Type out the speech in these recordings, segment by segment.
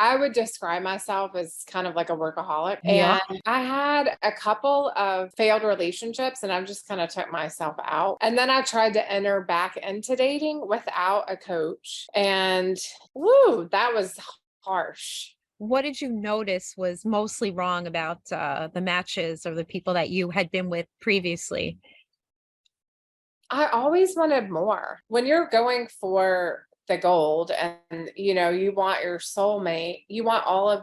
I would describe myself as kind of like a workaholic. Yeah. And I had a couple of failed relationships and I just kind of took myself out. And then I tried to enter back into dating without a coach. And woo, that was harsh. What did you notice was mostly wrong about the matches or the people that you had been with previously? I always wanted more. When you're going for the gold and you want your soulmate, you want all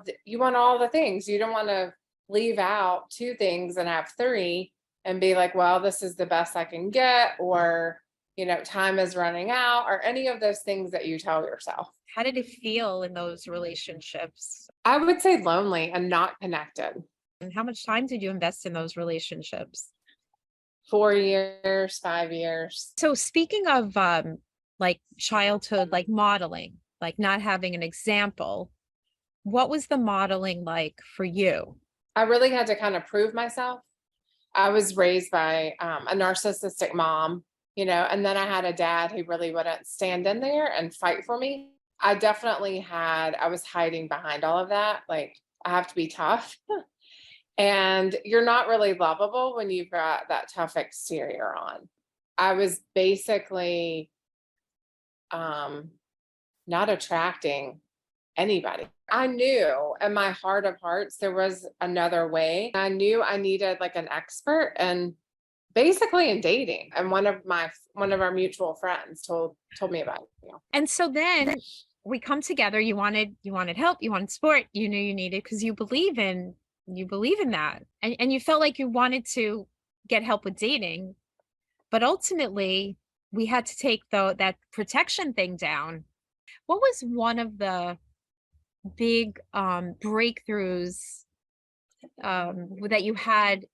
the things. You don't want to leave out two things and have three and be like, well, this is the best I can get, or time is running out, or any of those things that you tell yourself. How did it feel in those relationships? I would say lonely and not connected. And how much time did you invest in those relationships? 4 years, 5 years. So speaking of like childhood, like modeling, like not having an example, what was the modeling like for you? I really had to kind of prove myself. I was raised by a narcissistic mom, and then I had a dad who really wouldn't stand in there and fight for me. I was hiding behind all of that. Like, I have to be tough. And you're not really lovable when you've got that tough exterior on. I was basically not attracting anybody. I knew in my heart of hearts there was another way. I knew I needed like an expert and basically in dating. And one of our mutual friends told me about it. And so then we come together. You wanted help, you wanted support, you knew you needed because you believe in that. And you felt like you wanted to get help with dating. But ultimately, we had to take that protection thing down. What was one of the big breakthroughs that you had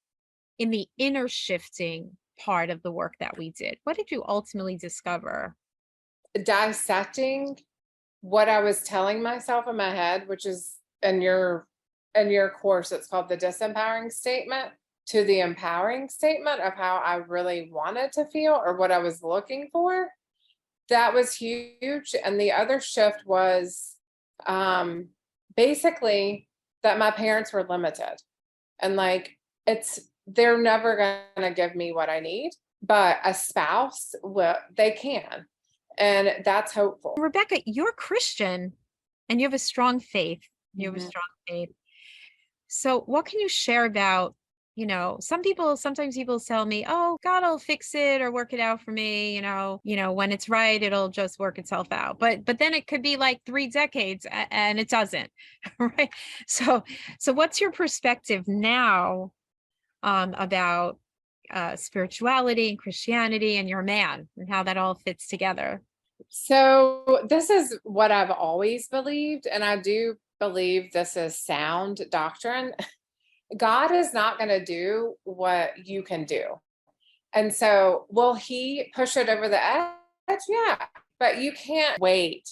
in the inner shifting part of the work that we did? What did you ultimately discover? Dissecting what I was telling myself in my head, which is in your course, it's called the disempowering statement, to the empowering statement of how I really wanted to feel or what I was looking for. That was huge. And the other shift was basically that my parents were limited. And like, they're never going to give me what I need, but a spouse they can. And that's hopeful. Rebecca, you're Christian and you have a strong faith. You have a Mhm. strong faith. So what can you share about, sometimes people tell me, oh, God will fix it or work it out for me, when it's right, it'll just work itself out. But then it could be like 3 decades and it doesn't. Right. So what's your perspective now about spirituality and Christianity and your man and how that all fits together? So this is what I've always believed, and I do believe this is sound doctrine. God is not going to do what you can do. And so, will he push it over the edge? Yeah. But you can't wait,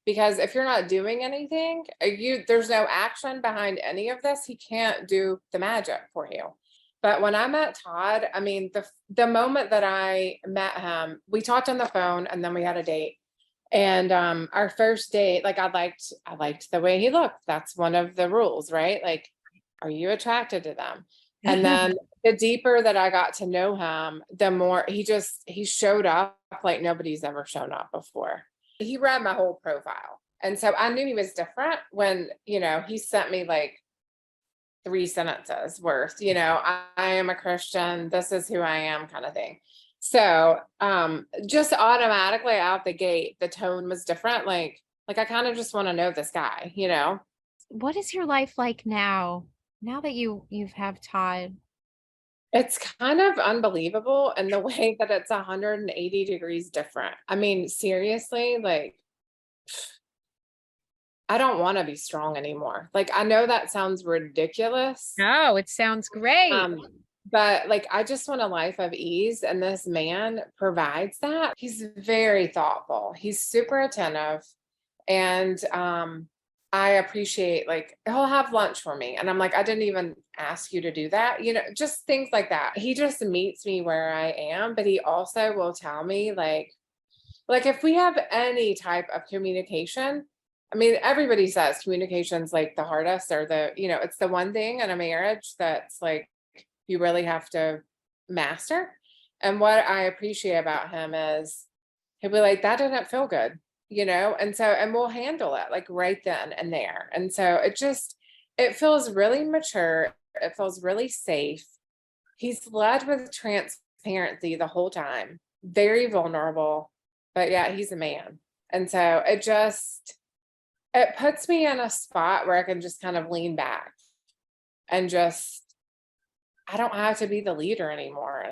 because if you're not doing anything, there's no action behind any of this. He can't do the magic for you. But when I met Todd, I mean, the moment that I met him, we talked on the phone and then we had a date. And our first date, like, I liked the way he looked. That's one of the rules, right? Like, are you attracted to them? And then the deeper that I got to know him, the more he showed up like nobody's ever shown up before. He read my whole profile. And so I knew he was different when, he sent me like 3 sentences worth, I am a Christian, this is who I am, kind of thing. So just automatically out the gate, the tone was different. Like I kind of just want to know this guy. What is your life like now? Now that you've have Todd? It's kind of unbelievable in the way that it's 180 degrees different. I mean, seriously, like, I don't want to be strong anymore. Like, I know that sounds ridiculous. No, it sounds great. Um, but like, I just want a life of ease, and this man provides that. He's very thoughtful. He's super attentive, and I appreciate, like, he'll have lunch for me, and I'm like, I didn't even ask you to do that. Just things like that. He just meets me where I am, but he also will tell me like if we have any type of communication, I mean, everybody says communication's like the hardest, or it's the one thing in a marriage that's like you really have to master. And what I appreciate about him is he'll be like, that didn't feel good, and we'll handle it like right then and there. And so it feels really mature. It feels really safe. He's led with transparency the whole time, very vulnerable, but yeah, he's a man. And so it puts me in a spot where I can just kind of lean back and I don't have to be the leader anymore.